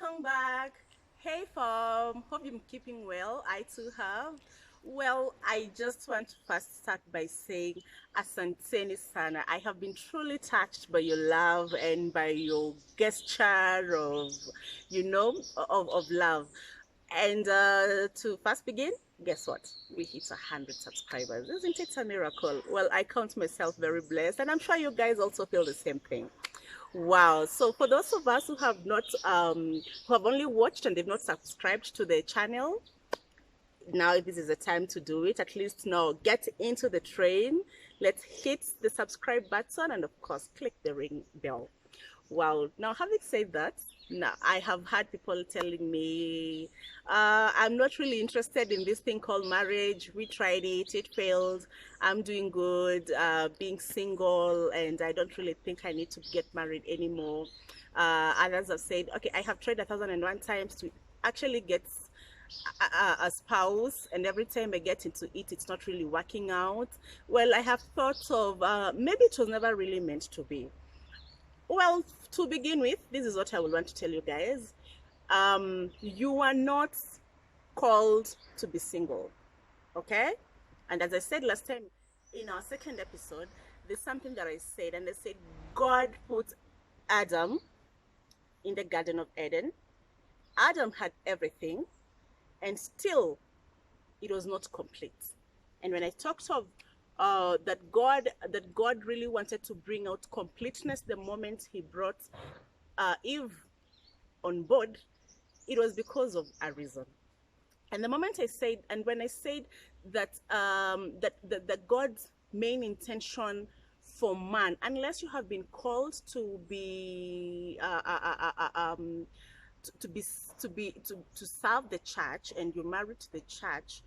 Welcome back. Hey fam, hope you're keeping well. I too have. Well, I just want to first start by saying Asanteni Sana. I have been truly touched by your love and by your gesture of love. And to first begin, guess what? We hit 100 subscribers. Isn't it a miracle? Well, I count myself very blessed, and I'm sure you guys also feel the same thing. Wow. So for those of us who have only watched and they've not subscribed to the channel, now this is the time to do it. At least now get into the train. Let's hit the subscribe button and of course click the ring bell. Wow. Now, having said that, now I have had people telling me, I'm not really interested in this thing called marriage. We tried it, it failed. I'm doing good, being single, and I don't really think I need to get married anymore. Others have said, okay, I have tried 1,001 times to actually get a spouse, and every time I get into it, it's not really working out. Well, I have thought of maybe it was never really meant to be. Well, to begin with, this is what I would want to tell you guys. You are not called to be single, okay? And as I said last time in our second episode, there's something that I said, and I said God put Adam in the Garden of Eden. Adam had everything, and still it was not complete. And when I talked of that God really wanted to bring out completeness the moment He brought Eve on board, it was because of a reason. And the moment I said, and when I said that that God's main intention for man, unless you have been called to be to serve the church and you're married to the church,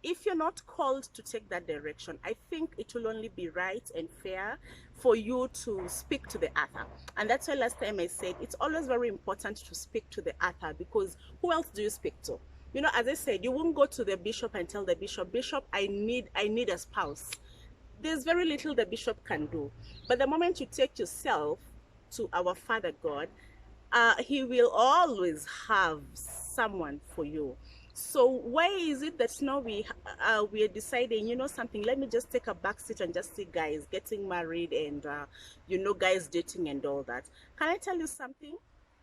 if you're not called to take that direction, I think it will only be right and fair for you to speak to the author. And that's why last time I said it's always very important to speak to the author, because who else do you speak to? You know, as I said, you won't go to the bishop and tell the bishop, I need a spouse. There's very little the bishop can do. But the moment you take yourself to our Father God, He will always have someone for you. So why is it that now we are deciding, you know something, let me just take a back seat and just see guys getting married and guys dating and all that? Can I tell you something?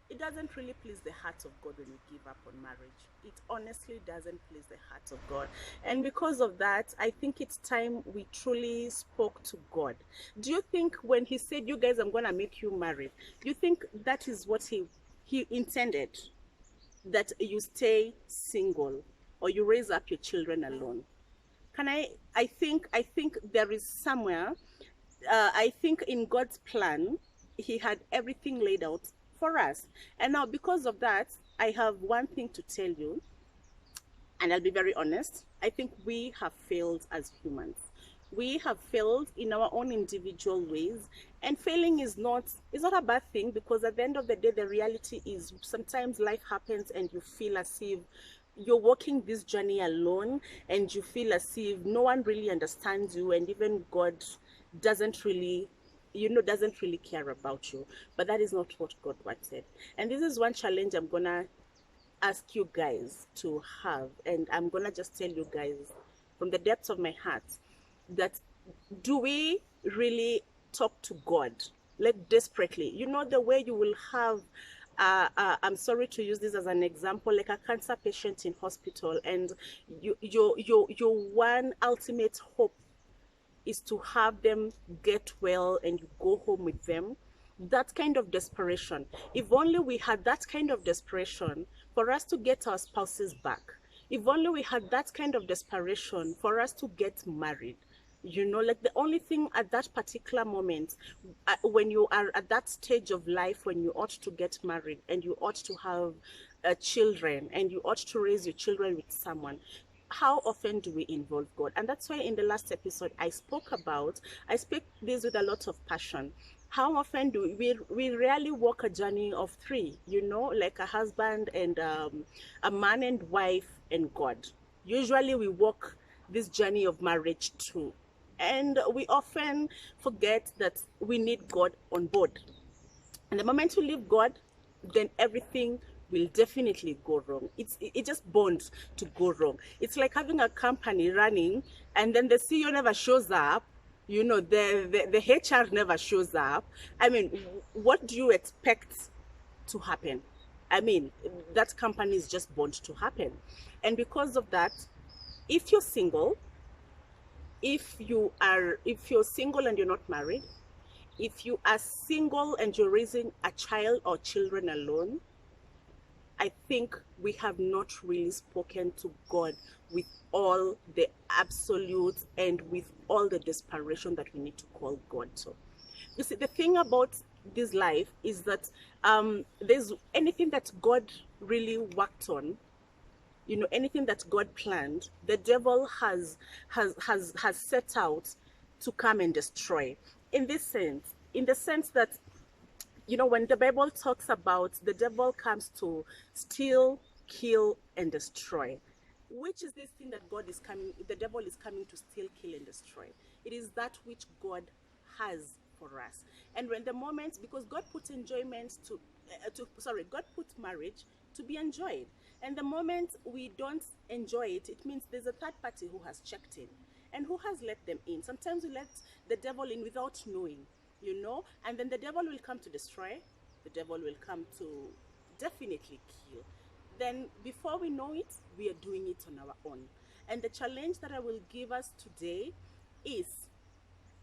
It doesn't really please the heart of God when you give up on marriage. It honestly doesn't please the heart of God. And because of that, I think it's time we truly spoke to God. Do you think when He said, you guys, I'm going to make you married, do you think that is what he intended? That you stay single or you raise up your children alone? I think there is somewhere, I think in God's plan, He had everything laid out for us. And now because of that, I have one thing to tell you, and I'll be very honest. I think we have failed as humans. We have failed in our own individual ways, and failing is not a bad thing, because at the end of the day, the reality is sometimes life happens and you feel as if you're walking this journey alone, and you feel as if no one really understands you, and even God doesn't really care about you. But that is not what God wanted. And this is one challenge I'm gonna ask you guys to have, and I'm gonna just tell you guys from the depths of my heart, that do we really talk to God, like desperately? You know, the way you will have I'm sorry to use this as an example, like a cancer patient in hospital, and your one ultimate hope is to have them get well and you go home with them. That kind of desperation, if only we had that kind of desperation for us to get our spouses back, if only we had that kind of desperation for us to get married. You know, like the only thing at that particular moment, when you are at that stage of life when you ought to get married and you ought to have children and you ought to raise your children with someone, how often do we involve God? And that's why in the last episode I spoke this with a lot of passion. How often do we rarely walk a journey of three, you know, like a husband and a man and wife and God. Usually we walk this journey of marriage too. And we often forget that we need God on board. And the moment you leave God, then everything will definitely go wrong. It just bound to go wrong. It's like having a company running and then the CEO never shows up. You know, the HR never shows up. I mean, what do you expect to happen? I mean, that company is just bound to happen. And because of that, if you're single, if you're single and you're not married, if you are single and you're raising a child or children alone, I think we have not really spoken to God with all the absolute and with all the desperation that we need to call God to. You see, the thing about this life is that there's anything that God really worked on, you know, anything that God planned, the devil has set out to come and destroy. In the sense that, you know, when the Bible talks about the devil comes to steal, kill, and destroy, which is this thing that the devil is coming to steal, kill, and destroy. It is that which God has for us. And when the moment, because God put enjoyment God put marriage to be enjoyed. And the moment we don't enjoy it, it means there's a third party who has checked in and who has let them in. Sometimes we let the devil in without knowing, you know, and then the devil will come to destroy, the devil will come to definitely kill. Then before we know it, we are doing it on our own. And the challenge that I will give us today is,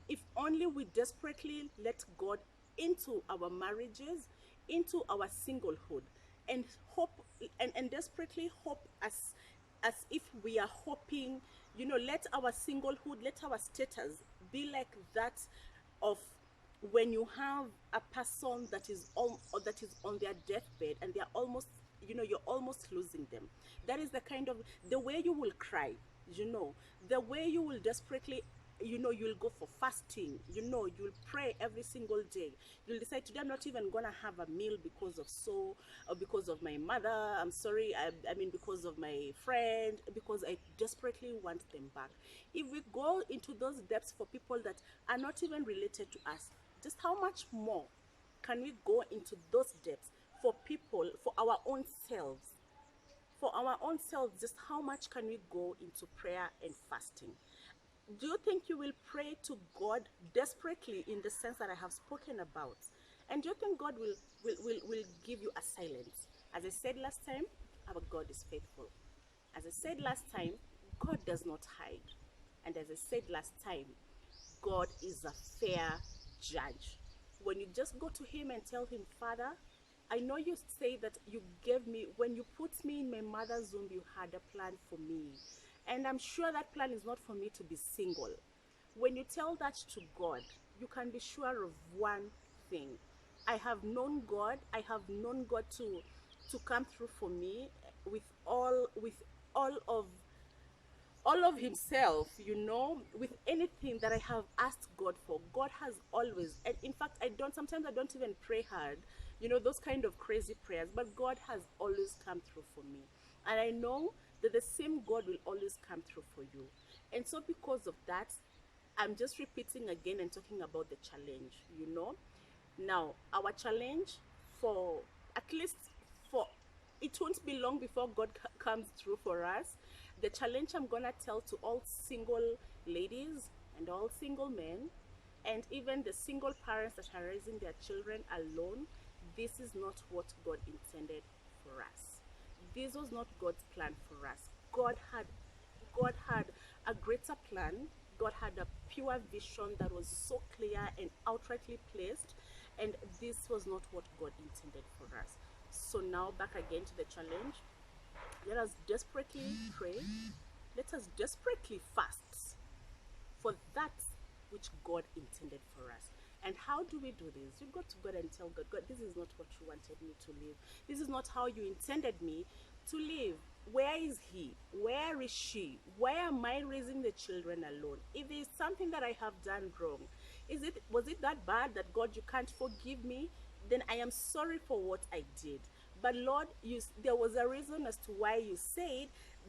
if only we desperately let God into our marriages, into our singlehood, and hope and desperately hope as if we are hoping, you know, let our singlehood, let our status be like that of when you have a person that is on their deathbed and they're almost, you know, you're almost losing them. That is the kind of the way you will cry, you know, the way you will desperately, you know, you'll go for fasting, you know, you'll pray every single day. You'll decide, today I'm not even gonna have a meal because of or because of my mother, I'm sorry, I mean because of my friend, because I desperately want them back. If we go into those depths for people that are not even related to us, just how much more can we go into those depths for people, for our own selves? For our own selves, just how much can we go into prayer and fasting? Do you think you will pray to God desperately in the sense that I have spoken about? And do you think God will give you a silence? As I said last time, our God is faithful. As I said last time, God does not hide. And as I said last time, God is a fair judge. When you just go to Him and tell Him, Father, I know you say that you gave me, when you put me in my mother's womb, you had a plan for me. And I'm sure that plan is not for me to be single. When you tell that to God, you can be sure of one thing. I have known God. I have known God to come through for me with all of all of himself, you know, with anything that I have asked God for. God has always, and in fact, sometimes I don't even pray hard, you know, those kind of crazy prayers, but God has always come through for me. And I know that the same God will always come through for you. And so because of that, I'm just repeating again and talking about the challenge, you know. Now, our challenge, for at least for it won't be long before God comes through for us. The challenge I'm gonna tell to all single ladies and all single men, and even the single parents that are raising their children alone, this is not what God intended for us. This was not God's plan for us. God had a greater plan. God had a pure vision that was so clear and outrightly placed, and this was not what God intended for us. So now back again to the challenge. Let us desperately pray. Let us desperately fast for that which God intended for us. And how do we do this? You go to God and tell God, God, this is not what you wanted me to live. This is not how you intended me to live. Where is he? Where is she? Why am I raising the children alone? If there's something that I have done wrong, was it that bad that God, you can't forgive me? Then I am sorry for what I did. But Lord, there was a reason as to why you said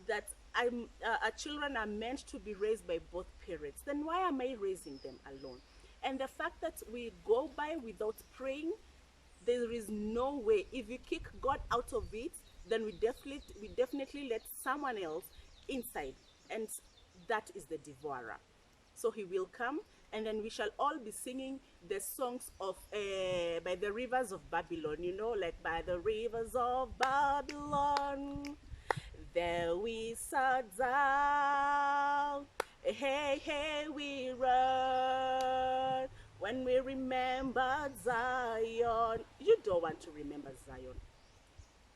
that children are meant to be raised by both parents. Then why am I raising them alone? And the fact that we go by without praying, There is no way. If you kick God out of it, then we definitely let someone else inside, and that is the devourer. So he will come, and then we shall all be singing the songs of by the rivers of Babylon, like by the rivers of Babylon. There we sat down, hey, hey, we run. When we remember Zion, you don't want to remember Zion.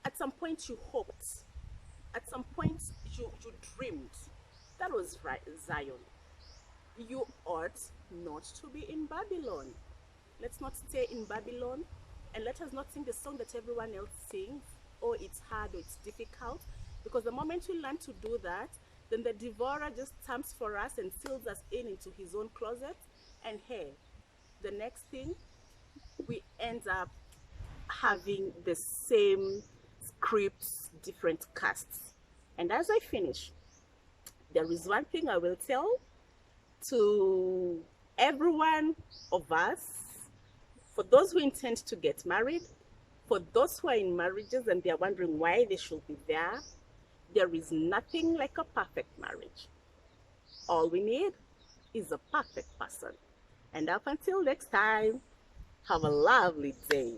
At some point, you hoped. At some point, you dreamed. That was right, Zion. You ought not to be in Babylon. Let's not stay in Babylon, and let us not sing the song that everyone else sings. Oh, it's hard or it's difficult. Because the moment we learn to do that, then the devourer just stamps for us and seals us in into his own closet. And hey, the next thing, we end up having the same scripts, different casts. And as I finish, there is one thing I will tell to every one of us, for those who intend to get married, for those who are in marriages and they are wondering why they should be there is nothing like a perfect marriage. All we need is a perfect person. And up until next time, have a lovely day.